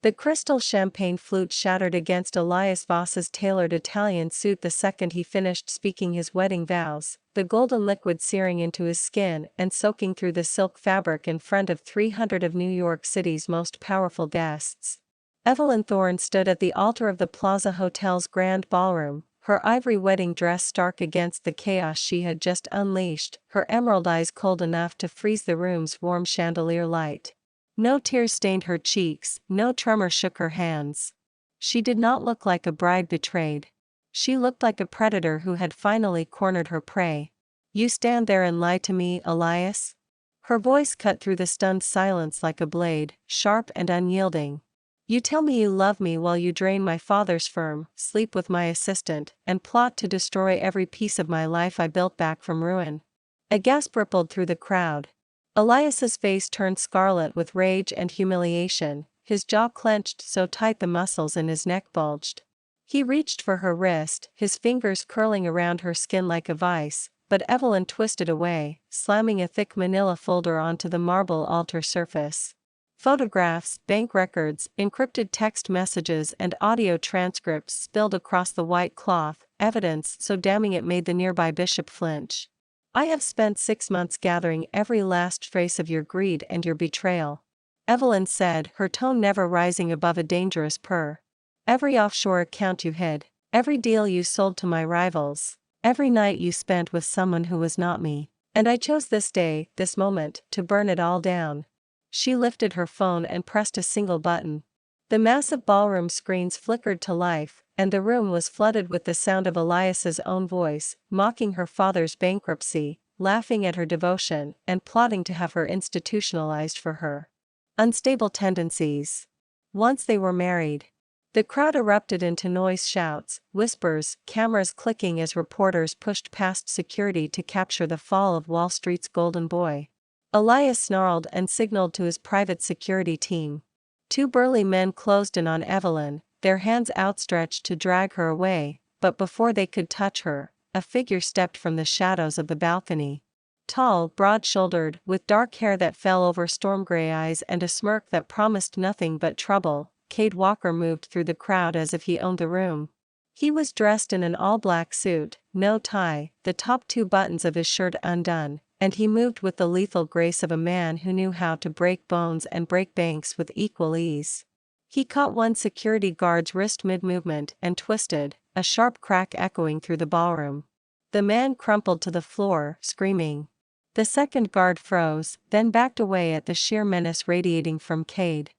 The crystal champagne flute shattered against Elias Voss's tailored Italian suit the second he finished speaking his wedding vows, the golden liquid searing into his skin and soaking through the silk fabric in front of 300 of New York City's most powerful guests. Evelyn Thorne stood at the altar of the Plaza Hotel's grand ballroom, her ivory wedding dress stark against the chaos she had just unleashed, her emerald eyes cold enough to freeze the room's warm chandelier light. No tears stained her cheeks, no tremor shook her hands. She did not look like a bride betrayed. She looked like a predator who had finally cornered her prey. "You stand there and lie to me, Elias?" Her voice cut through the stunned silence like a blade, sharp and unyielding. "You tell me you love me while you drain my father's firm, sleep with my assistant, and plot to destroy every piece of my life I built back from ruin." A gasp rippled through the crowd. Elias's face turned scarlet with rage and humiliation, his jaw clenched so tight the muscles in his neck bulged. He reached for her wrist, his fingers curling around her skin like a vice, but Evelyn twisted away, slamming a thick manila folder onto the marble altar surface. Photographs, bank records, encrypted text messages and audio transcripts spilled across the white cloth, evidence so damning it made the nearby bishop flinch. "I have spent 6 months gathering every last trace of your greed and your betrayal," Evelyn said, her tone never rising above a dangerous purr. "Every offshore account you hid, every deal you sold to my rivals, every night you spent with someone who was not me. And I chose this day, this moment, to burn it all down." She lifted her phone and pressed a single button. The massive ballroom screens flickered to life, and the room was flooded with the sound of Elias's own voice, mocking her father's bankruptcy, laughing at her devotion, and plotting to have her institutionalized for her unstable tendencies. Once they were married. The crowd erupted into noise, shouts, whispers, cameras clicking as reporters pushed past security to capture the fall of Wall Street's golden boy. Elias snarled and signaled to his private security team. 2 burly men closed in on Evelyn, their hands outstretched to drag her away, but before they could touch her, a figure stepped from the shadows of the balcony. Tall, broad-shouldered, with dark hair that fell over storm-gray eyes and a smirk that promised nothing but trouble, Cade Walker moved through the crowd as if he owned the room. He was dressed in an all-black suit, no tie, the top 2 buttons of his shirt undone, and he moved with the lethal grace of a man who knew how to break bones and break banks with equal ease. He caught one security guard's wrist mid-movement and twisted, a sharp crack echoing through the ballroom. The man crumpled to the floor, screaming. The second guard froze, then backed away at the sheer menace radiating from Cade.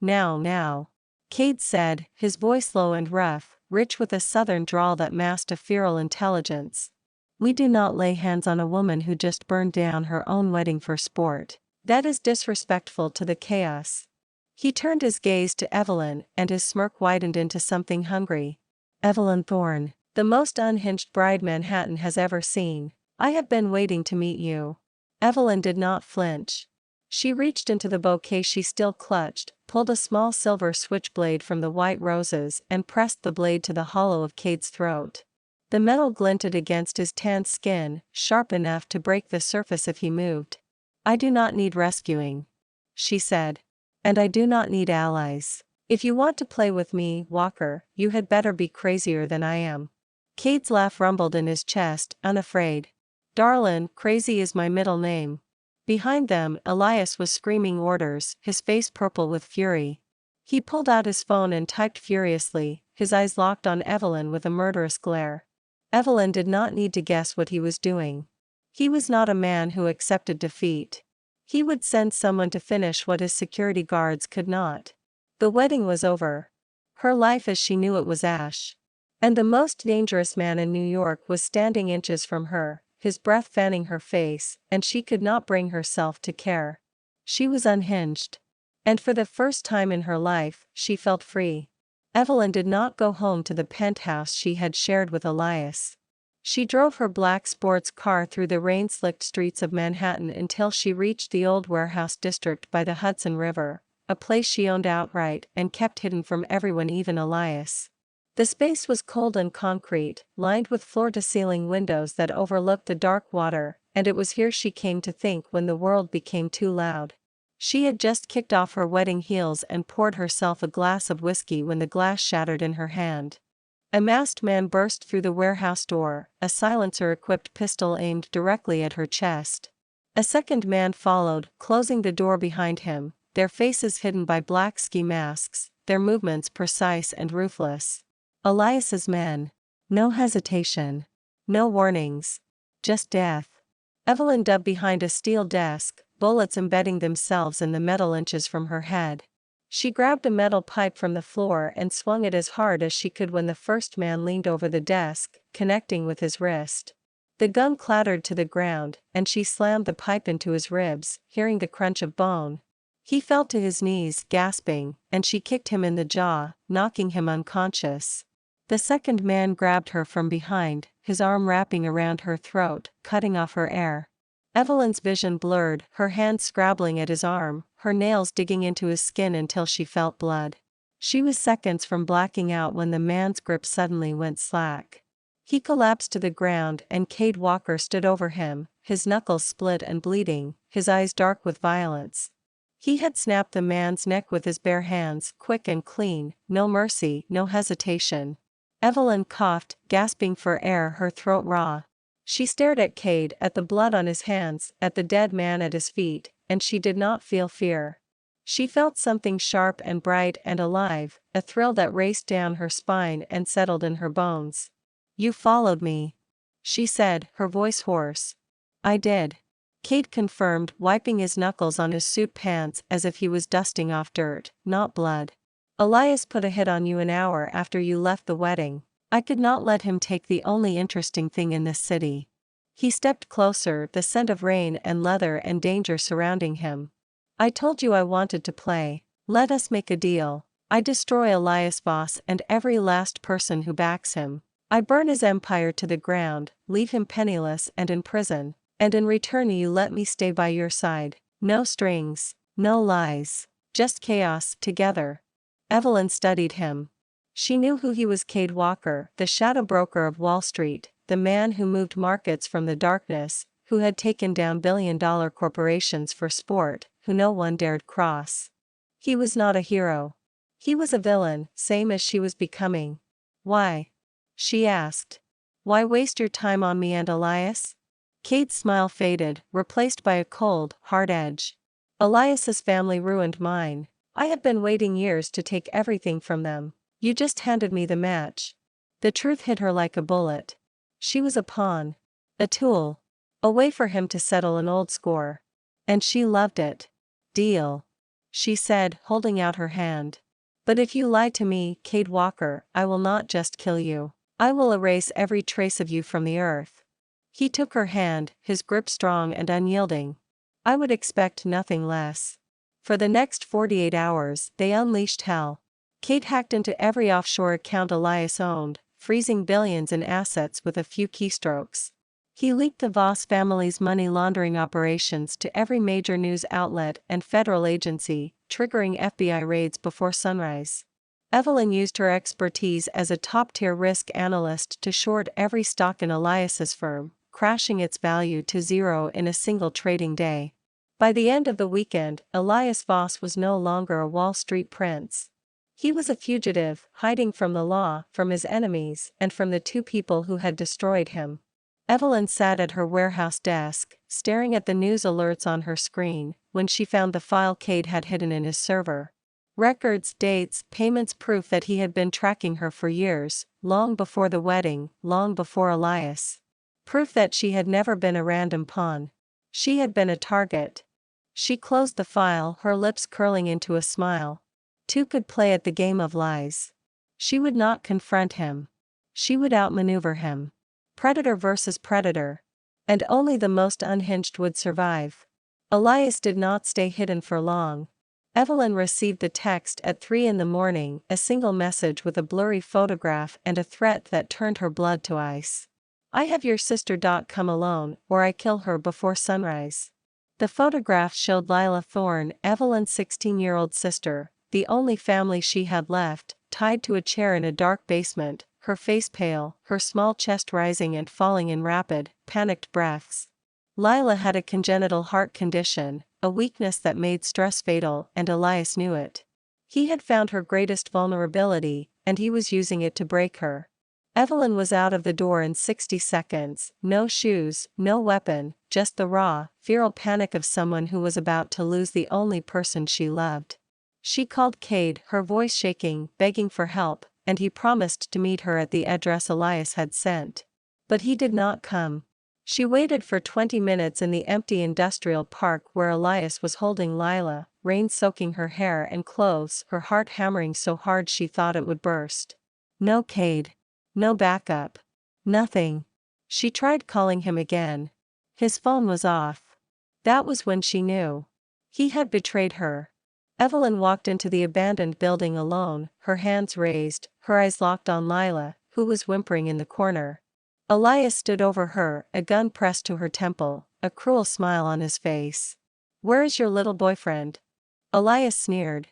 Now," Cade said, his voice low and rough, rich with a southern drawl that masked a feral intelligence. "We do not lay hands on a woman who just burned down her own wedding for sport. That is disrespectful to the chaos." He turned his gaze to Evelyn, and his smirk widened into something hungry. "Evelyn Thorne, the most unhinged bride Manhattan has ever seen. I have been waiting to meet you." Evelyn did not flinch. She reached into the bouquet she still clutched, pulled a small silver switchblade from the white roses and pressed the blade to the hollow of Cade's throat. The metal glinted against his tanned skin, sharp enough to break the surface if he moved. "I do not need rescuing," she said. "And I do not need allies. If you want to play with me, Walker, you had better be crazier than I am." Cade's laugh rumbled in his chest, unafraid. "Darlin', crazy is my middle name." Behind them, Elias was screaming orders, his face purple with fury. He pulled out his phone and typed furiously, his eyes locked on Evelyn with a murderous glare. Evelyn did not need to guess what he was doing. He was not a man who accepted defeat. He would send someone to finish what his security guards could not. The wedding was over. Her life as she knew it was ash. And the most dangerous man in New York was standing inches from her, his breath fanning her face, and she could not bring herself to care. She was unhinged. And for the first time in her life, she felt free. Evelyn did not go home to the penthouse she had shared with Elias. She drove her black sports car through the rain-slicked streets of Manhattan until she reached the old warehouse district by the Hudson River, a place she owned outright and kept hidden from everyone, even Elias. The space was cold and concrete, lined with floor-to-ceiling windows that overlooked the dark water, and it was here she came to think when the world became too loud. She had just kicked off her wedding heels and poured herself a glass of whiskey when the glass shattered in her hand. A masked man burst through the warehouse door, a silencer-equipped pistol aimed directly at her chest. A second man followed, closing the door behind him, their faces hidden by black ski masks, their movements precise and ruthless. Elias's men. No hesitation. No warnings. Just death. Evelyn dubbed behind a steel desk, bullets embedding themselves in the metal inches from her head. She grabbed a metal pipe from the floor and swung it as hard as she could when the first man leaned over the desk, connecting with his wrist. The gun clattered to the ground, and she slammed the pipe into his ribs, hearing the crunch of bone. He fell to his knees, gasping, and she kicked him in the jaw, knocking him unconscious. The second man grabbed her from behind, his arm wrapping around her throat, cutting off her air. Evelyn's vision blurred, her hand scrabbling at his arm, her nails digging into his skin until she felt blood. She was seconds from blacking out when the man's grip suddenly went slack. He collapsed to the ground and Cade Walker stood over him, his knuckles split and bleeding, his eyes dark with violence. He had snapped the man's neck with his bare hands, quick and clean, no mercy, no hesitation. Evelyn coughed, gasping for air, her throat raw. She stared at Cade, at the blood on his hands, at the dead man at his feet, and she did not feel fear. She felt something sharp and bright and alive, a thrill that raced down her spine and settled in her bones. "You followed me," she said, her voice hoarse. "I did," Cade confirmed, wiping his knuckles on his suit pants as if he was dusting off dirt, not blood. "Elias put a hit on you an hour after you left the wedding. I could not let him take the only interesting thing in this city." He stepped closer, the scent of rain and leather and danger surrounding him. "I told you I wanted to play. Let us make a deal. I destroy Elias Voss and every last person who backs him. I burn his empire to the ground, leave him penniless and in prison, and in return you let me stay by your side. No strings, no lies. Just chaos, together." Evelyn studied him. She knew who he was: Cade Walker, the shadow broker of Wall Street, the man who moved markets from the darkness, who had taken down billion-dollar corporations for sport, who no one dared cross. He was not a hero. He was a villain, same as she was becoming. "Why?" she asked. "Why waste your time on me and Elias?" Cade's smile faded, replaced by a cold, hard edge. "Elias's family ruined mine. I have been waiting years to take everything from them. You just handed me the match." The truth hit her like a bullet. She was a pawn. A tool. A way for him to settle an old score. And she loved it. "Deal," she said, holding out her hand. "But if you lie to me, Cade Walker, I will not just kill you. I will erase every trace of you from the earth." He took her hand, his grip strong and unyielding. "I would expect nothing less." For the next 48 hours, they unleashed hell. Cade hacked into every offshore account Elias owned, freezing billions in assets with a few keystrokes. He leaked the Voss family's money laundering operations to every major news outlet and federal agency, triggering FBI raids before sunrise. Evelyn used her expertise as a top-tier risk analyst to short every stock in Elias's firm, crashing its value to zero in a single trading day. By the end of the weekend, Elias Voss was no longer a Wall Street prince. He was a fugitive, hiding from the law, from his enemies, and from the two people who had destroyed him. Evelyn sat at her warehouse desk, staring at the news alerts on her screen, when she found the file Cade had hidden in his server. Records, dates, payments, proof that he had been tracking her for years, long before the wedding, long before Elias. Proof that she had never been a random pawn. She had been a target. She closed the file, her lips curling into a smile. Two could play at the game of lies. She would not confront him. She would outmaneuver him. Predator versus predator. And only the most unhinged would survive. Elias did not stay hidden for long. Evelyn received the text at 3 a.m, a single message with a blurry photograph and a threat that turned her blood to ice. "I have your sister. Come alone, or I kill her before sunrise." The photograph showed Lila Thorne, Evelyn's 16-year-old sister, the only family she had left, tied to a chair in a dark basement, her face pale, her small chest rising and falling in rapid, panicked breaths. Lila had a congenital heart condition, a weakness that made stress fatal, and Elias knew it. He had found her greatest vulnerability, and he was using it to break her. Evelyn was out of the door in 60 seconds, no shoes, no weapon, just the raw, feral panic of someone who was about to lose the only person she loved. She called Cade, her voice shaking, begging for help, and he promised to meet her at the address Elias had sent. But he did not come. She waited for 20 minutes in the empty industrial park where Elias was holding Lila, rain soaking her hair and clothes, her heart hammering so hard she thought it would burst. No Cade. No backup. Nothing. She tried calling him again. His phone was off. That was when she knew. He had betrayed her. Evelyn walked into the abandoned building alone, her hands raised, her eyes locked on Lila, who was whimpering in the corner. Elias stood over her, a gun pressed to her temple, a cruel smile on his face. "Where is your little boyfriend?" Elias sneered.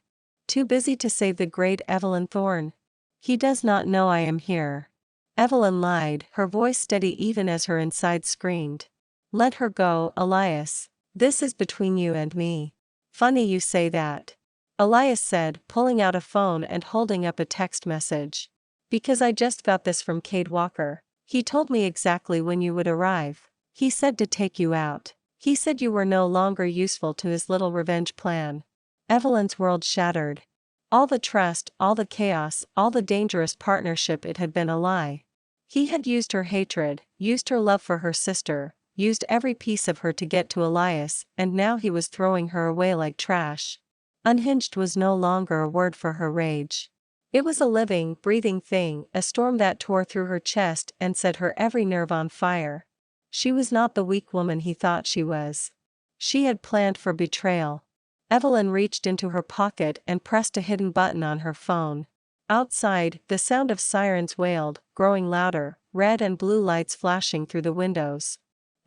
"Too busy to save the great Evelyn Thorne. He does not know I am here." Evelyn lied, her voice steady even as her insides screamed. "Let her go, Elias. This is between you and me." "Funny you say that," Elias said, pulling out a phone and holding up a text message. "Because I just got this from Cade Walker. He told me exactly when you would arrive. He said to take you out. He said you were no longer useful to his little revenge plan." Evelyn's world shattered. All the trust, all the chaos, all the dangerous partnership, it had been a lie. He had used her hatred, used her love for her sister, used every piece of her to get to Elias, and now he was throwing her away like trash. Unhinged was no longer a word for her rage. It was a living, breathing thing, a storm that tore through her chest and set her every nerve on fire. She was not the weak woman he thought she was. She had planned for betrayal. Evelyn reached into her pocket and pressed a hidden button on her phone. Outside, the sound of sirens wailed, growing louder, red and blue lights flashing through the windows.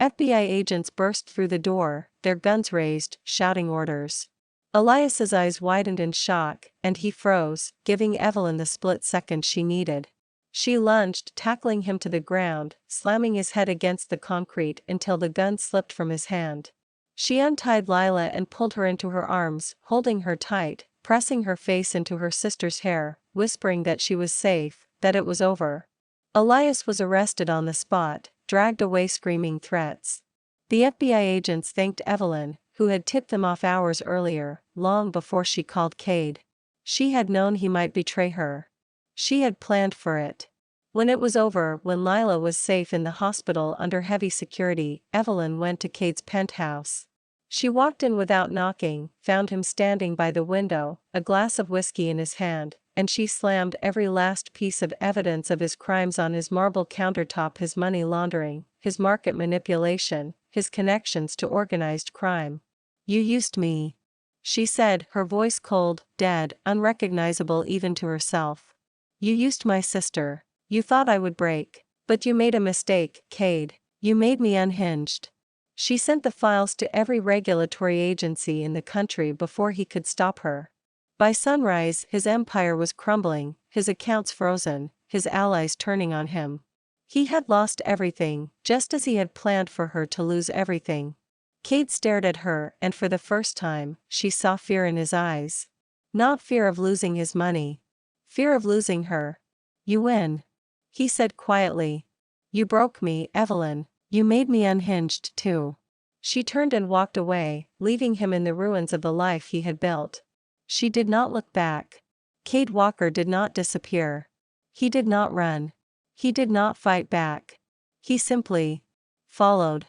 FBI agents burst through the door, their guns raised, shouting orders. Elias's eyes widened in shock, and he froze, giving Evelyn the split second she needed. She lunged, tackling him to the ground, slamming his head against the concrete until the gun slipped from his hand. She untied Lila and pulled her into her arms, holding her tight, pressing her face into her sister's hair, whispering that she was safe, that it was over. Elias was arrested on the spot, dragged away screaming threats. The FBI agents thanked Evelyn, who had tipped them off hours earlier, long before she called Cade. She had known he might betray her. She had planned for it. When it was over, when Lila was safe in the hospital under heavy security, Evelyn went to Cade's penthouse. She walked in without knocking, found him standing by the window, a glass of whiskey in his hand, and she slammed every last piece of evidence of his crimes on his marble countertop: his money laundering, his market manipulation, his connections to organized crime. "You used me," she said, her voice cold, dead, unrecognizable even to herself. "You used my sister. You thought I would break. But you made a mistake, Cade. You made me unhinged." She sent the files to every regulatory agency in the country before he could stop her. By sunrise, his empire was crumbling, his accounts frozen, his allies turning on him. He had lost everything, just as he had planned for her to lose everything. Cade stared at her, and for the first time, she saw fear in his eyes. Not fear of losing his money. Fear of losing her. "You win," he said quietly. "You broke me, Evelyn. You made me unhinged too." She turned and walked away, leaving him in the ruins of the life he had built. She did not look back. Cade Walker did not disappear. He did not run. He did not fight back. He simply followed.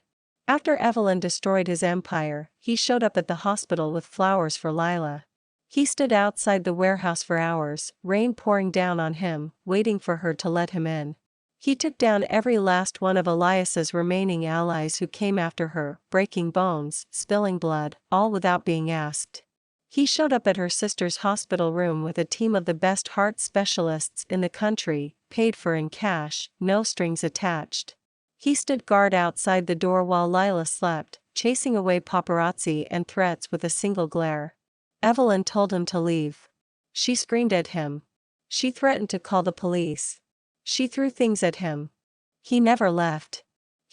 After Evelyn destroyed his empire, he showed up at the hospital with flowers for Lila. He stood outside the warehouse for hours, rain pouring down on him, waiting for her to let him in. He took down every last one of Elias's remaining allies who came after her, breaking bones, spilling blood, all without being asked. He showed up at her sister's hospital room with a team of the best heart specialists in the country, paid for in cash, no strings attached. He stood guard outside the door while Lila slept, chasing away paparazzi and threats with a single glare. Evelyn told him to leave. She screamed at him. She threatened to call the police. She threw things at him. He never left.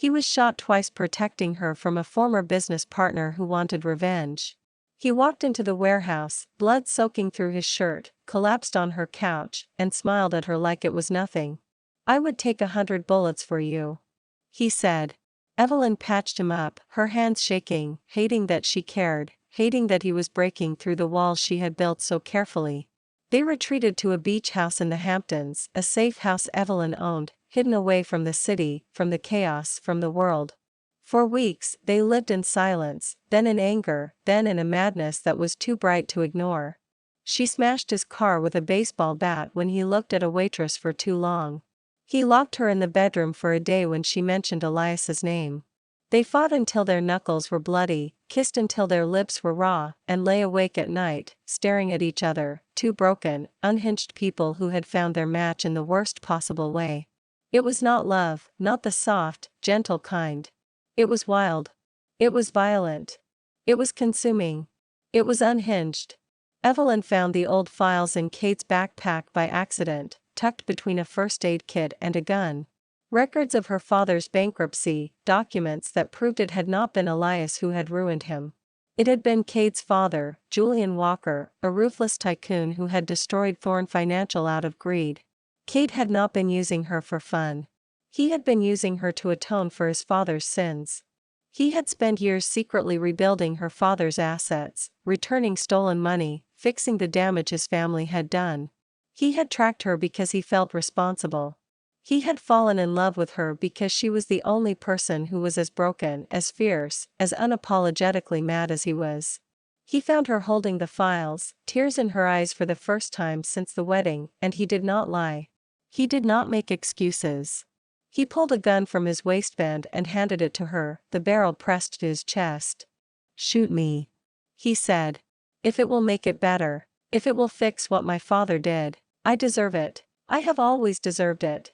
He was shot twice protecting her from a former business partner who wanted revenge. He walked into the warehouse, blood soaking through his shirt, collapsed on her couch, and smiled at her like it was nothing. "I would take 100 bullets for you," he said. Evelyn patched him up, her hands shaking, hating that she cared, hating that he was breaking through the walls she had built so carefully. They retreated to a beach house in the Hamptons, a safe house Evelyn owned, hidden away from the city, from the chaos, from the world. For weeks, they lived in silence, then in anger, then in a madness that was too bright to ignore. She smashed his car with a baseball bat when he looked at a waitress for too long. He locked her in the bedroom for a day when she mentioned Elias's name. They fought until their knuckles were bloody, kissed until their lips were raw, and lay awake at night, staring at each other, two broken, unhinged people who had found their match in the worst possible way. It was not love, not the soft, gentle kind. It was wild. It was violent. It was consuming. It was unhinged. Evelyn found the old files in Kate's backpack by accident, tucked between a first aid kit and a gun. Records of her father's bankruptcy, documents that proved it had not been Elias who had ruined him. It had been Kate's father, Julian Walker, a ruthless tycoon who had destroyed Thorn Financial out of greed. Kate had not been using her for fun. He had been using her to atone for his father's sins. He had spent years secretly rebuilding her father's assets, returning stolen money, fixing the damage his family had done. He had tracked her because he felt responsible. He had fallen in love with her because she was the only person who was as broken, as fierce, as unapologetically mad as he was. He found her holding the files, tears in her eyes for the first time since the wedding, and he did not lie. He did not make excuses. He pulled a gun from his waistband and handed it to her, the barrel pressed to his chest. "Shoot me," he said. "If it will make it better. If it will fix what my father did. I deserve it. I have always deserved it."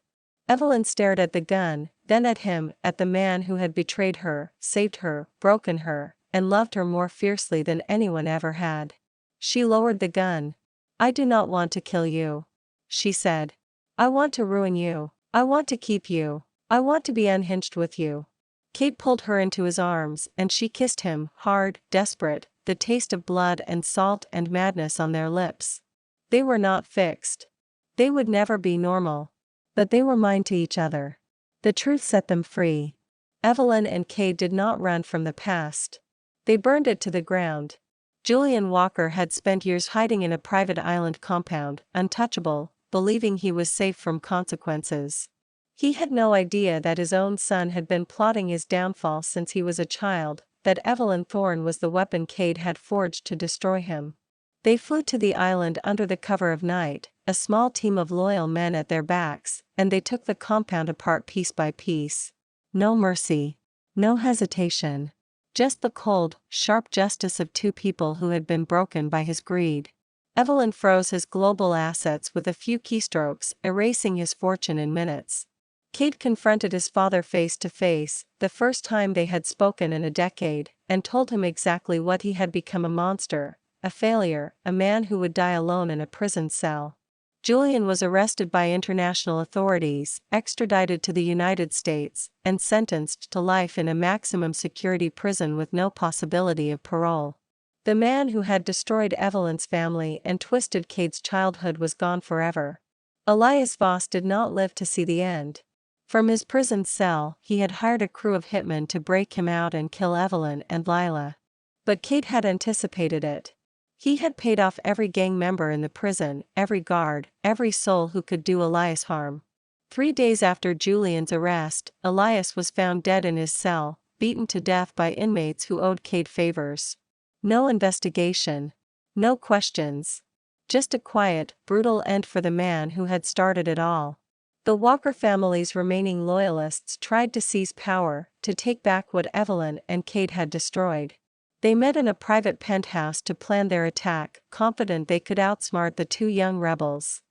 Evelyn stared at the gun, then at him, at the man who had betrayed her, saved her, broken her, and loved her more fiercely than anyone ever had. She lowered the gun. "I do not want to kill you," she said. "I want to ruin you. I want to keep you. I want to be unhinged with you." Kate pulled her into his arms, and she kissed him, hard, desperate, the taste of blood and salt and madness on their lips. They were not fixed. They would never be normal. But they were mine to each other. The truth set them free. Evelyn and Kate did not run from the past. They burned it to the ground. Julian Walker had spent years hiding in a private island compound, untouchable, believing he was safe from consequences. He had no idea that his own son had been plotting his downfall since he was a child, that Evelyn Thorne was the weapon Kate had forged to destroy him. They flew to the island under the cover of night, a small team of loyal men at their backs, and they took the compound apart piece by piece. No mercy. No hesitation. Just the cold, sharp justice of two people who had been broken by his greed. Evelyn froze his global assets with a few keystrokes, erasing his fortune in minutes. Kate confronted his father face to face, the first time they had spoken in a decade, and told him exactly what he had become: a monster, a failure, a man who would die alone in a prison cell. Julian was arrested by international authorities, extradited to the United States, and sentenced to life in a maximum security prison with no possibility of parole. The man who had destroyed Evelyn's family and twisted Kate's childhood was gone forever. Elias Voss did not live to see the end. From his prison cell, he had hired a crew of hitmen to break him out and kill Evelyn and Lila. But Kate had anticipated it. He had paid off every gang member in the prison, every guard, every soul who could do Elias harm. 3 days after Julian's arrest, Elias was found dead in his cell, beaten to death by inmates who owed Kate favors. No investigation. No questions. Just a quiet, brutal end for the man who had started it all. The Walker family's remaining loyalists tried to seize power, to take back what Evelyn and Kate had destroyed. They met in a private penthouse to plan their attack, confident they could outsmart the two young rebels.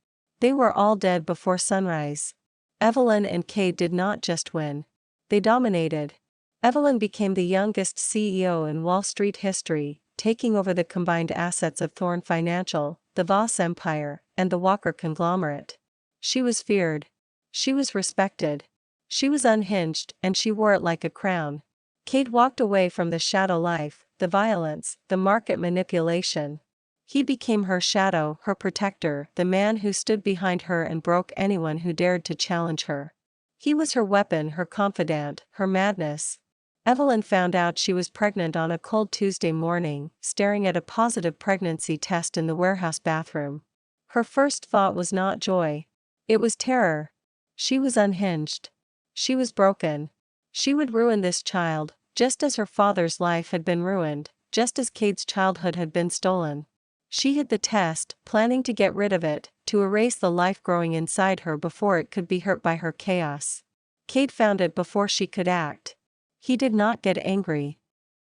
They were all dead before sunrise. Evelyn and Kate did not just win. They dominated. Evelyn became the youngest CEO in Wall Street history, taking over the combined assets of Thorn Financial, the Voss Empire, and the Walker conglomerate. She was feared. She was respected. She was unhinged, and she wore it like a crown. Kate walked away from the shadow life, the violence, the market manipulation. He became her shadow, her protector, the man who stood behind her and broke anyone who dared to challenge her. He was her weapon, her confidant, her madness. Evelyn found out she was pregnant on a cold Tuesday morning, staring at a positive pregnancy test in the warehouse bathroom. Her first thought was not joy. It was terror. She was unhinged. She was broken. She would ruin this child, just as her father's life had been ruined, just as Kate's childhood had been stolen. She hid the test, planning to get rid of it, to erase the life growing inside her before it could be hurt by her chaos. Kate found it before she could act. He did not get angry.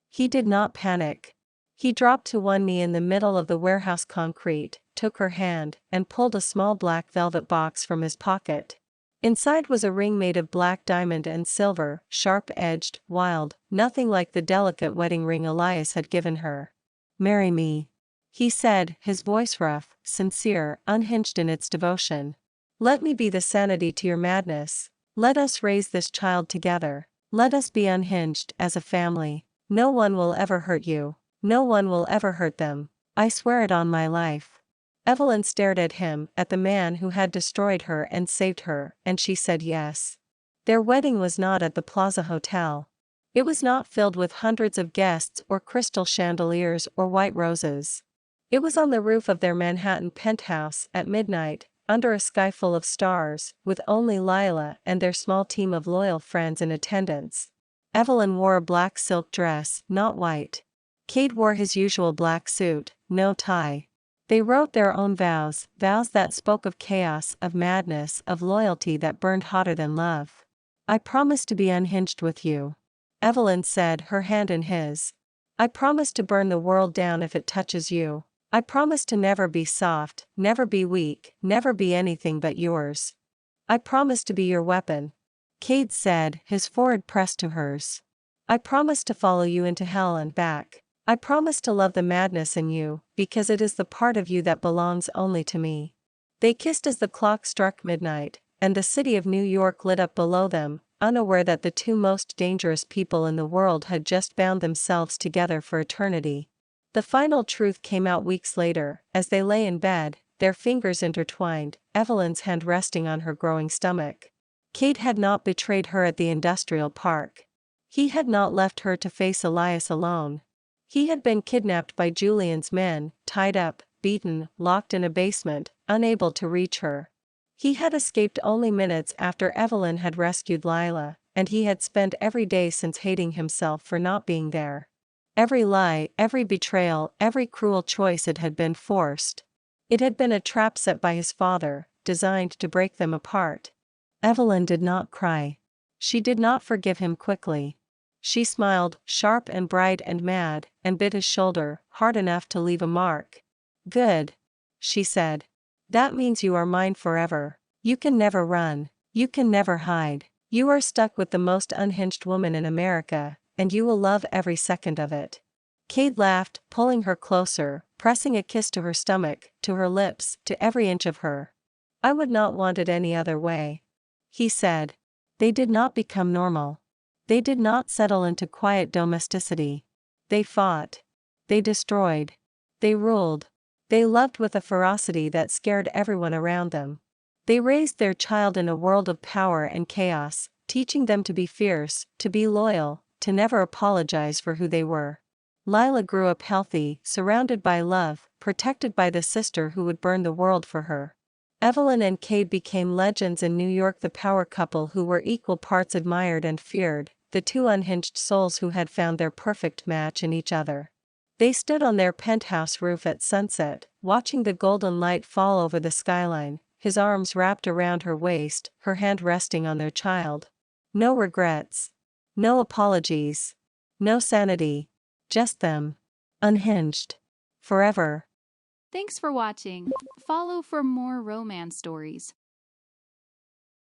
He did not panic. He dropped to one knee in the middle of the warehouse concrete, took her hand, and pulled a small black velvet box from his pocket. Inside was a ring made of black diamond and silver, sharp-edged, wild, nothing like the delicate wedding ring Elias had given her. "Marry me," he said, his voice rough, sincere, unhinged in its devotion. "Let me be the sanity to your madness. Let us raise this child together. Let us be unhinged as a family. No one will ever hurt you. No one will ever hurt them. I swear it on my life." Evelyn stared at him, at the man who had destroyed her and saved her, and she said yes. Their wedding was not at the Plaza Hotel. It was not filled with hundreds of guests or crystal chandeliers or white roses. It was on the roof of their Manhattan penthouse at midnight, under a sky full of stars, with only Lila and their small team of loyal friends in attendance. Evelyn wore a black silk dress, not white. Kate wore his usual black suit, no tie. They wrote their own vows, vows that spoke of chaos, of madness, of loyalty that burned hotter than love. "I promise to be unhinged with you," Evelyn said, her hand in his. "I promise to burn the world down if it touches you. I promise to never be soft, never be weak, never be anything but yours. I promise to be your weapon," Kate said, his forehead pressed to hers. "I promise to follow you into hell and back. I promise to love the madness in you, because it is the part of you that belongs only to me." They kissed as the clock struck midnight, and the city of New York lit up below them, unaware that the two most dangerous people in the world had just bound themselves together for eternity. The final truth came out weeks later, as they lay in bed, their fingers intertwined, Evelyn's hand resting on her growing stomach. Kate had not betrayed her at the industrial park. He had not left her to face Elias alone. He had been kidnapped by Julian's men, tied up, beaten, locked in a basement, unable to reach her. He had escaped only minutes after Evelyn had rescued Lila, and he had spent every day since hating himself for not being there. Every lie, every betrayal, every cruel choice it had been forced. It had been a trap set by his father, designed to break them apart. Evelyn did not cry. She did not forgive him quickly. She smiled, sharp and bright and mad, and bit his shoulder, hard enough to leave a mark. "Good," she said. "That means you are mine forever. You can never run. You can never hide. You are stuck with the most unhinged woman in America, and you will love every second of it." Kate laughed, pulling her closer, pressing a kiss to her stomach, to her lips, to every inch of her. "I would not want it any other way," he said. They did not become normal. They did not settle into quiet domesticity. They fought. They destroyed. They ruled. They loved with a ferocity that scared everyone around them. They raised their child in a world of power and chaos, teaching them to be fierce, to be loyal, to never apologize for who they were. Lila grew up healthy, surrounded by love, protected by the sister who would burn the world for her. Evelyn and Kate became legends in New York, the power couple who were equal parts admired and feared, the two unhinged souls who had found their perfect match in each other. They stood on their penthouse roof at sunset, watching the golden light fall over the skyline, his arms wrapped around her waist, her hand resting on their child. No regrets. No apologies. No sanity. Just them. Unhinged. Forever. Thanks for watching. Follow for more romance stories.